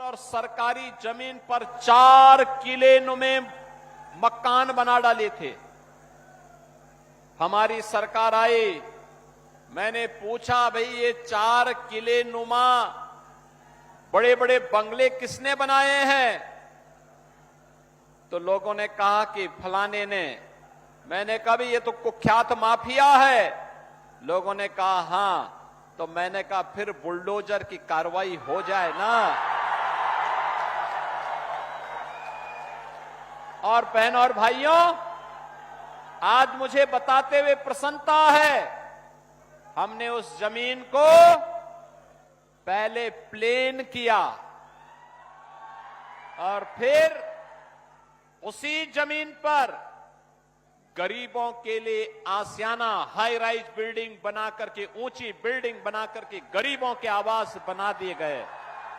और सरकारी जमीन पर 4 किले नुमे मकान बना डाले थे। हमारी सरकार आई, मैंने पूछा भाई ये 4 किले नुमा बड़े बड़े बंगले किसने बनाए हैं? तो लोगों ने कहा कि फलाने ने। मैंने कहा भाई ये तो कुख्यात माफिया है। लोगों ने कहा हां। तो मैंने कहा फिर बुलडोजर की कार्रवाई हो जाए ना। और बहनों और भाइयों, आज मुझे बताते हुए प्रसन्नता है, हमने उस जमीन को पहले प्लेन किया और फिर उसी जमीन पर गरीबों के लिए आसियाना हाई राइज बिल्डिंग बना करके, ऊंची बिल्डिंग बना करके गरीबों के आवास बना दिए गए।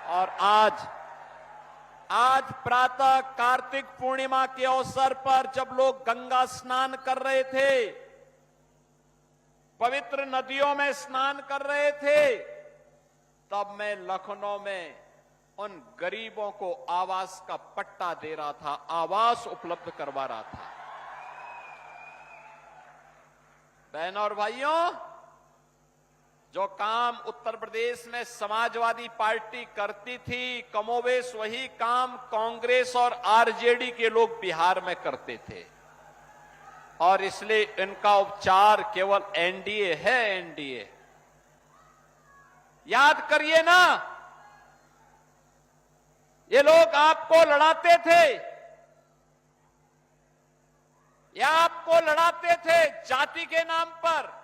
और आज प्रातः कार्तिक पूर्णिमा के अवसर पर जब लोग गंगा स्नान कर रहे थे, पवित्र नदियों में स्नान कर रहे थे, तब मैं लखनऊ में उन गरीबों को आवास का पट्टा दे रहा था, आवास उपलब्ध करवा रहा था। बहनों और भाइयों, जो काम उत्तर प्रदेश में समाजवादी पार्टी करती थी, कमोबेश वही काम कांग्रेस और आरजेडी के लोग बिहार में करते थे। और इसलिए इनका उपचार केवल एनडीए है, एनडीए। याद करिए ना, ये लोग आपको लड़ाते थे, या आपको लड़ाते थे जाति के नाम पर।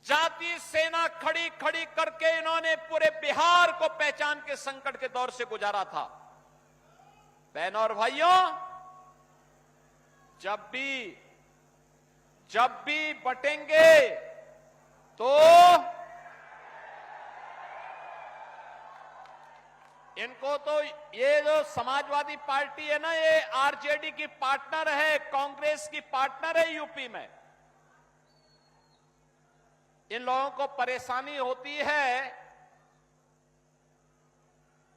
जाति सेना खड़ी खड़ी करके इन्होंने पूरे बिहार को पहचान के संकट के दौर से गुजारा था। बहनों और भाइयों, जब भी बटेंगे तो इनको तो, ये जो समाजवादी पार्टी है ना, ये आरजेडी की पार्टनर है, कांग्रेस की पार्टनर है यूपी में। इन लोगों को परेशानी होती है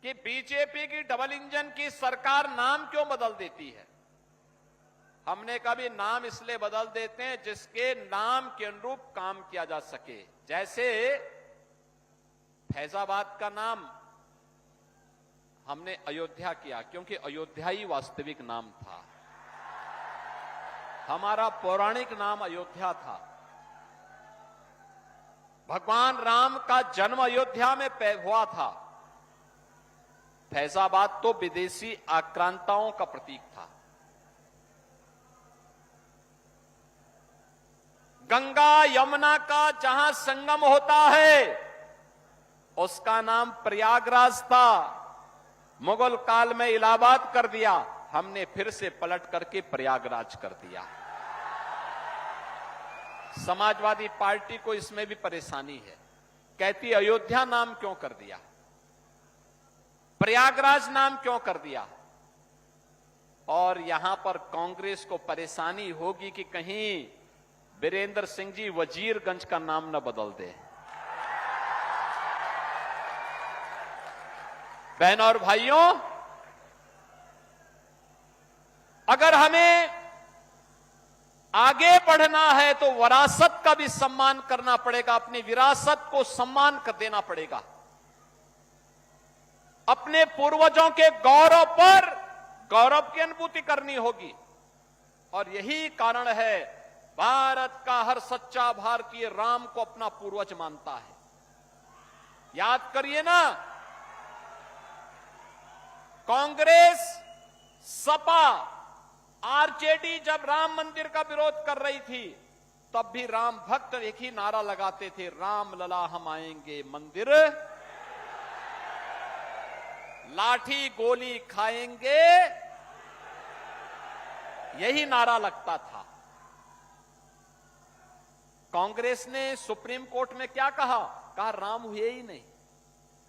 कि बीजेपी की डबल इंजन की सरकार नाम क्यों बदल देती है। हमने कभी नाम इसलिए बदल देते हैं जिसके नाम के अनुरूप काम किया जा सके। जैसे फैजाबाद का नाम हमने अयोध्या किया, क्योंकि अयोध्या ही वास्तविक नाम था। हमारा पौराणिक नाम अयोध्या था। भगवान राम का जन्म अयोध्या में हुआ था। फैजाबाद तो विदेशी आक्रांताओं का प्रतीक था। गंगा यमुना का जहां संगम होता है उसका नाम प्रयागराज था। मुगल काल में इलाहाबाद कर दिया, हमने फिर से पलट करके प्रयागराज कर दिया। समाजवादी पार्टी को इसमें भी परेशानी है, कहती अयोध्या नाम क्यों कर दिया, प्रयागराज नाम क्यों कर दिया। और यहां पर कांग्रेस को परेशानी होगी कि कहीं वीरेंद्र सिंह जी वजीरगंज का नाम न बदल दे। बहनों और भाइयों, अगर हमें आगे बढ़ना है तो विरासत का भी सम्मान करना पड़ेगा, अपनी विरासत को सम्मान कर देना पड़ेगा। अपने पूर्वजों के गौरव पर गौरव की अनुभूति करनी होगी। और यही कारण है भारत का हर सच्चा भारतीय राम को अपना पूर्वज मानता है। याद करिए ना, कांग्रेस, सपा, आरजेडी जब राम मंदिर का विरोध कर रही थी तब भी राम भक्त एक ही नारा लगाते थे, राम लला हम आएंगे मंदिर, लाठी गोली खाएंगे, यही नारा लगता था। कांग्रेस ने सुप्रीम कोर्ट में क्या कहा राम हुए ही नहीं।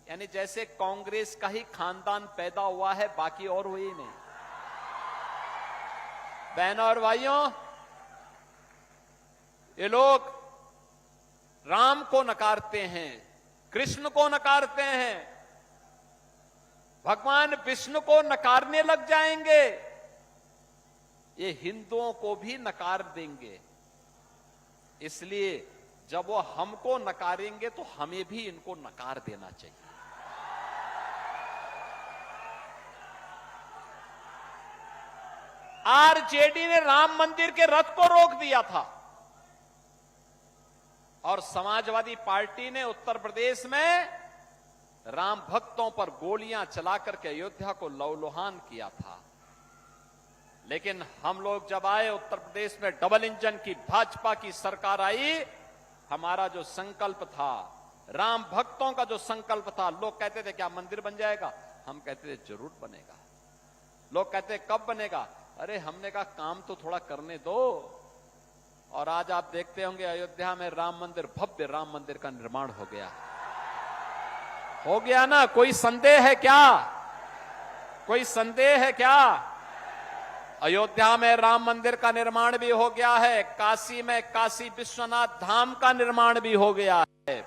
यानी जैसे कांग्रेस का ही खानदान पैदा हुआ है, बाकी और हुए ही नहीं। बहनों और भाइयों, ये लोग राम को नकारते हैं, कृष्ण को नकारते हैं, भगवान विष्णु को नकारने लग जाएंगे, ये हिंदुओं को भी नकार देंगे। इसलिए जब वो हमको नकारेंगे तो हमें भी इनको नकार देना चाहिए। आरजेडी ने राम मंदिर के रथ को रोक दिया था और समाजवादी पार्टी ने उत्तर प्रदेश में राम भक्तों पर गोलियां चलाकर के अयोध्या को लहूलुहान किया था। लेकिन हम लोग जब आए उत्तर प्रदेश में, डबल इंजन की भाजपा की सरकार आई, हमारा जो संकल्प था, राम भक्तों का जो संकल्प था, लोग कहते थे क्या मंदिर बन जाएगा? हम कहते थे जरूर बनेगा। लोग कहते कब बनेगा? अरे हमने कहा काम तो थोड़ा करने दो। और आज आप देखते होंगे अयोध्या में राम मंदिर, भव्य राम मंदिर का निर्माण हो गया ना? कोई संदेह है क्या? कोई संदेह है क्या? अयोध्या में राम मंदिर का निर्माण भी हो गया है, काशी में काशी विश्वनाथ धाम का निर्माण भी हो गया है।